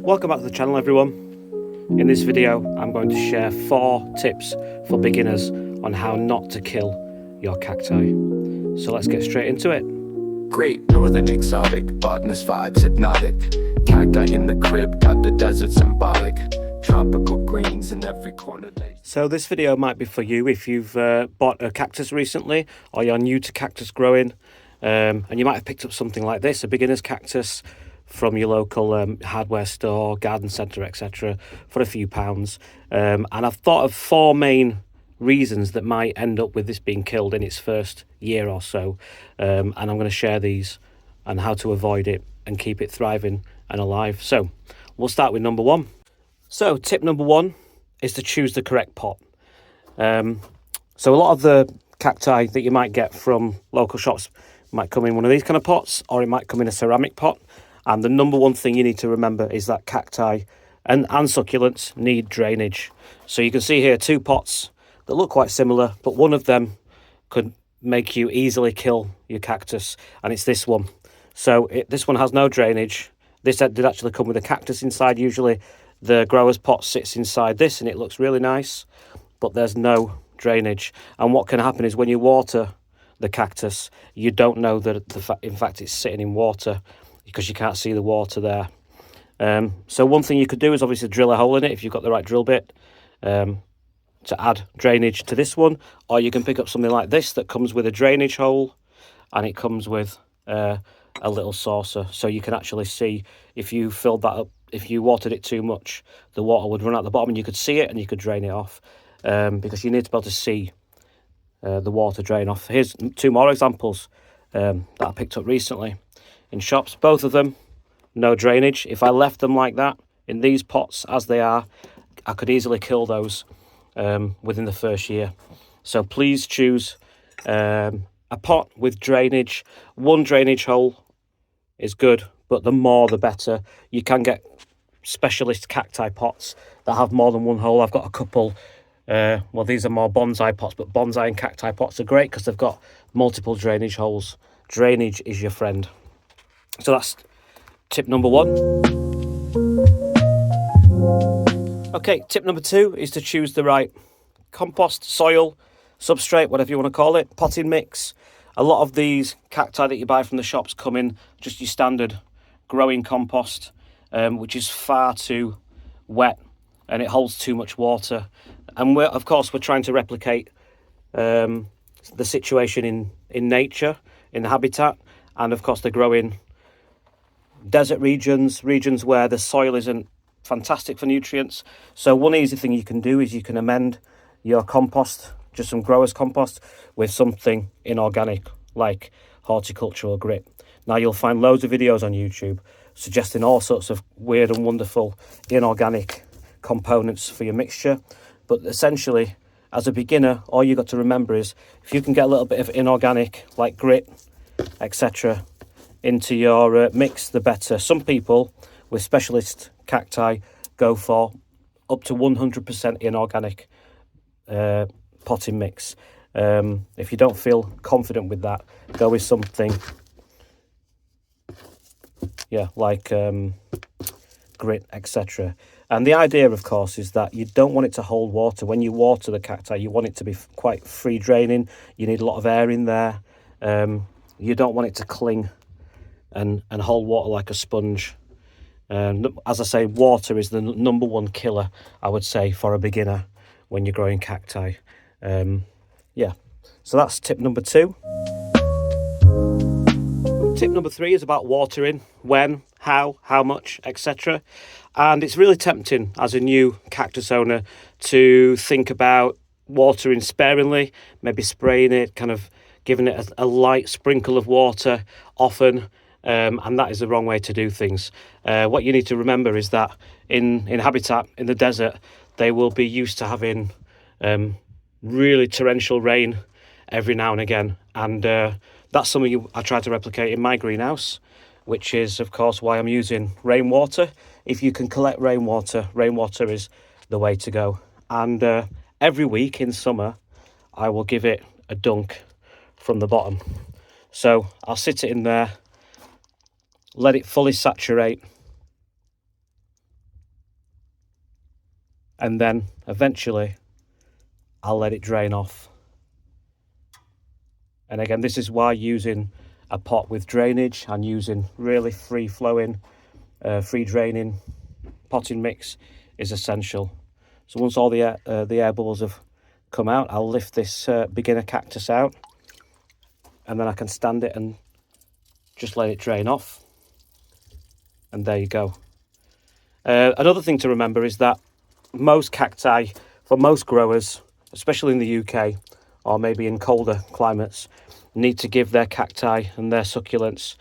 Welcome back to the channel, everyone. In this video I'm going to share 4 tips for beginners on how not to kill your cacti. So let's get straight into it. Great northern exotic, botanist vibes hypnotic. Cacti in the crib, got the desert symbolic. Tropical greens in every corner. So this video might be for you if you've bought a cactus recently, or you're new to cactus growing, and you might have picked up something like this, a beginner's cactus, from your local hardware store, garden centre, etc., for a few pounds. And I've thought of 4 main reasons that might end up with this being killed in its first year or so. And I'm going to share these and how to avoid it and keep it thriving and alive. So we'll start with number 1. So tip number 1 is to choose the correct pot. So a lot of the cacti that you might get from local shops might come in one of these kind of pots, or it might come in a ceramic pot. And the number 1 thing you need to remember is that cacti and succulents need drainage. So you can see here 2 pots that look quite similar, but one of them could make you easily kill your cactus, and it's this one. So this one has no drainage. This did actually come with a cactus inside. Usually the grower's pot sits inside this and it looks really nice, but there's no drainage. And what can happen is when you water the cactus, you don't know that in fact it's sitting in water, because you can't see the water there. So one thing you could do is obviously drill a hole in it if you've got the right drill bit, to add drainage to this one, or you can pick up something like this that comes with a drainage hole, and it comes with a little saucer, so you can actually see if you filled that up. If you watered it too much, the water would run out the bottom and you could see it and you could drain it off, because you need to be able to see the water drain off. Here's 2 more examples that I picked up recently in shops. Both of them, no drainage. If I left them like that in these pots as they are, I could easily kill those within the first year. So please choose a pot with drainage. 1 drainage hole is good, but the more the better. You can get specialist cacti pots that have more than 1 hole. I've got a couple. Well, these are more bonsai pots, but bonsai and cacti pots are great because they've got multiple drainage holes. Drainage is your friend. So that's tip number 1. Okay, tip number 2 is to choose the right compost, soil, substrate, whatever you want to call it, potting mix. A lot of these cacti that you buy from the shops come in just your standard growing compost, which is far too wet and it holds too much water. And of course we're trying to replicate the situation in nature, in the habitat, and of course they're growing desert regions where the soil isn't fantastic for nutrients. So one easy thing you can do is you can amend your compost, just some growers compost, with something inorganic like horticultural grit. Now you'll find loads of videos on YouTube suggesting all sorts of weird and wonderful inorganic components for your mixture, but essentially as a beginner all you got to remember is if you can get a little bit of inorganic like grit, etc., into your mix, the better. Some people with specialist cacti go for up to 100% inorganic potting mix. If you don't feel confident with that, go with something like grit, etc. And the idea, of course, is that you don't want it to hold water. When you water the cacti, you want it to be quite free draining. You need a lot of air in there. You don't want it to cling and hold water like a sponge. As I say, water is the number 1 killer, I would say, for a beginner when you're growing cacti. So that's tip number 2. Tip number 3 is about watering. When, how much, etc. And it's really tempting as a new cactus owner to think about watering sparingly, maybe spraying it, kind of giving it a light sprinkle of water often. And that is the wrong way to do things. What you need to remember is that in habitat, in the desert, they will be used to having really torrential rain every now and again. And that's something I try to replicate in my greenhouse, which is, of course, why I'm using rainwater. If you can collect rainwater is the way to go. And every week in summer, I will give it a dunk from the bottom. So I'll sit it in there, let it fully saturate, and then eventually I'll let it drain off. And again, this is why using a pot with drainage and using really free flowing, free draining potting mix is essential. So once all the air bubbles have come out, I'll lift this beginner cactus out, and then I can stand it and just let it drain off. And there you go. Another thing to remember is that most cacti, for most growers, especially in the UK or maybe in colder climates, need to give their cacti and their succulents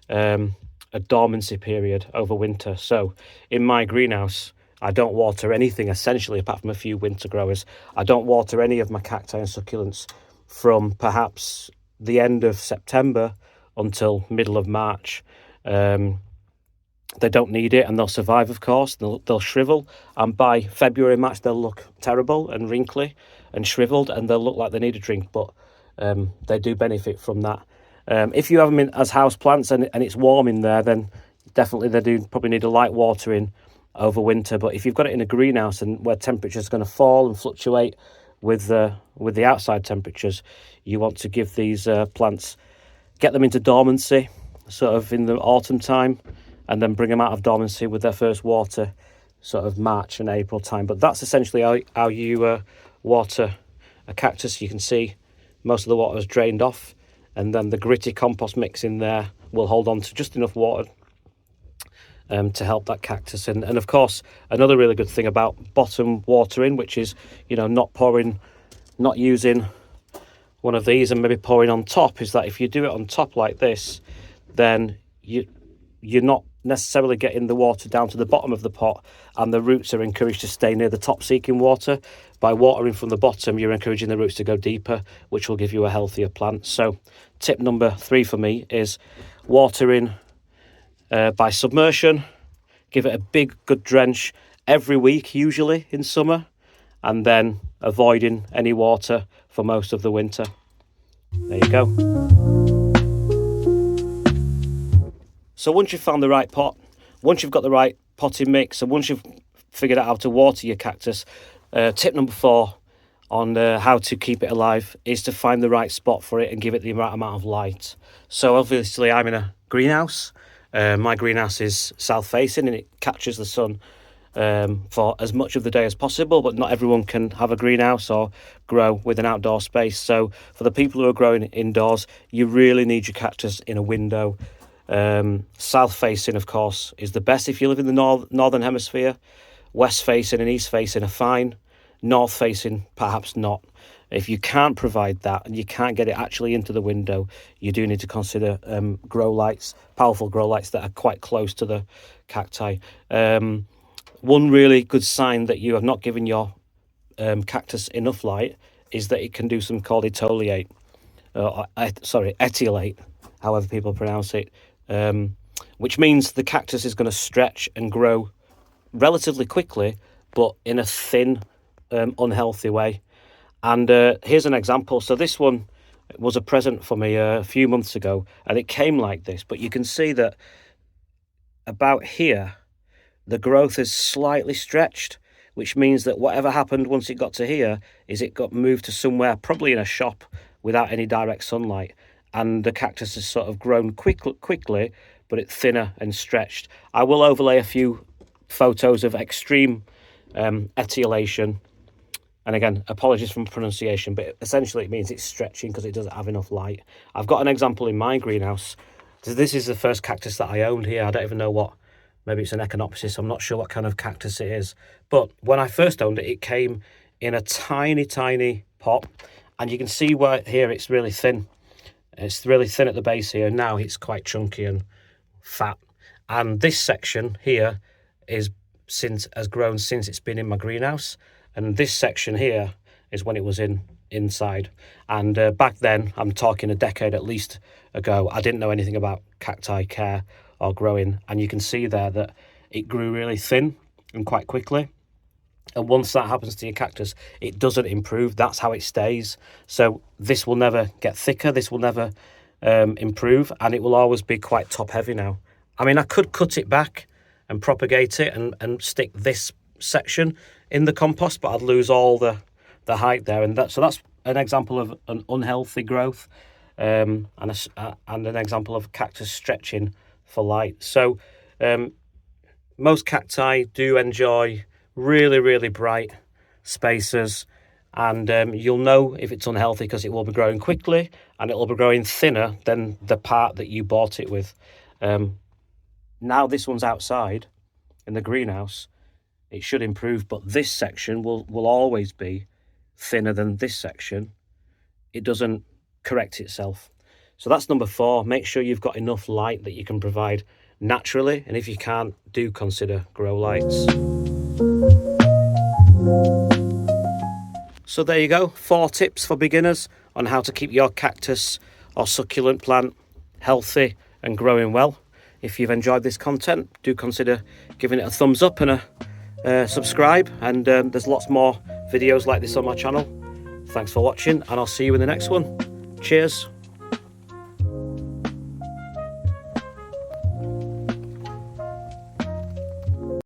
a dormancy period over winter. So in my greenhouse, I don't water anything essentially apart from a few winter growers. I don't water any of my cacti and succulents from perhaps the end of September until middle of March. They don't need it, and they'll survive, of course. They'll shrivel, and by February, March, they'll look terrible and wrinkly and shriveled, and they'll look like they need a drink, but they do benefit from that. If you have them as house plants and it's warm in there, then definitely they do probably need a light watering over winter. But if you've got it in a greenhouse and where temperatures are going to fall and fluctuate with the outside temperatures, you want to give these plants, get them into dormancy sort of in the autumn time, and then bring them out of dormancy with their first water sort of March and April time. But that's essentially how you water a cactus. You can see most of the water is drained off, and then the gritty compost mix in there will hold on to just enough water to help that cactus. And of course, another really good thing about bottom watering, which is, not using one of these and maybe pouring on top, is that if you do it on top like this, then you're not necessarily getting the water down to the bottom of the pot, and the roots are encouraged to stay near the top seeking water. By watering from the bottom, you're encouraging the roots to go deeper, which will give you a healthier plant. So tip number 3 for me is watering by submersion. Give it a big good drench every week, usually in summer, and then avoiding any water for most of the winter. There you go. So once you've found the right pot, once you've got the right potting mix, and once you've figured out how to water your cactus, tip number 4 on how to keep it alive is to find the right spot for it and give it the right amount of light. So obviously I'm in a greenhouse. My greenhouse is south facing and it catches the sun for as much of the day as possible, but not everyone can have a greenhouse or grow with an outdoor space. So for the people who are growing indoors, you really need your cactus in a window. South facing, of course, is the best if you live in the northern hemisphere. West facing and east facing are fine. North facing, perhaps not. If you can't provide that and you can't get it actually into the window, you do need to consider grow lights, powerful grow lights that are quite close to the cacti. One really good sign that you have not given your cactus enough light is that it can do something called etiolate, however people pronounce it, which means the cactus is going to stretch and grow relatively quickly, but in a thin, unhealthy way. And here's an example. So this one was a present for me a few months ago, and it came like this, but you can see that about here, the growth is slightly stretched, which means that whatever happened once it got to here is it got moved to somewhere, probably in a shop, without any direct sunlight. And the cactus has sort of grown quickly, but it's thinner and stretched. I will overlay a few photos of extreme etiolation. And again, apologies for pronunciation, but essentially it means it's stretching because it doesn't have enough light. I've got an example in my greenhouse. This is the first cactus that I owned here. I don't even know what, maybe it's an echinopsis. I'm not sure what kind of cactus it is. But when I first owned it, it came in a tiny, tiny pot. And you can see where here it's really thin. It's really thin at the base here. Now it's quite chunky and fat. And this section here has grown since it's been in my greenhouse. And this section here is when it was inside. And back then, I'm talking a decade at least ago, I didn't know anything about cacti care or growing. And you can see there that it grew really thin and quite quickly. And once that happens to your cactus, it doesn't improve. That's how it stays. So this will never get thicker. This will never improve. And it will always be quite top heavy now. I mean, I could cut it back and propagate it and stick this section in the compost, but I'd lose all the height there, and so that's an example of an unhealthy growth, and an example of cactus stretching for light. So most cacti do enjoy really bright spaces, and you'll know if it's unhealthy because it will be growing quickly and it will be growing thinner than the part that you bought it with. Now this one's outside in the greenhouse, it should improve, but this section will always be thinner than this section. It doesn't correct itself. So that's number 4. Make sure you've got enough light that you can provide naturally, and if you can't, do consider grow lights. So there you go, 4 tips for beginners on how to keep your cactus or succulent plant healthy and growing well. If you've enjoyed this content, do consider giving it a thumbs up and a subscribe, and there's lots more videos like this on my channel. Thanks for watching, and I'll see you in the next one. Cheers.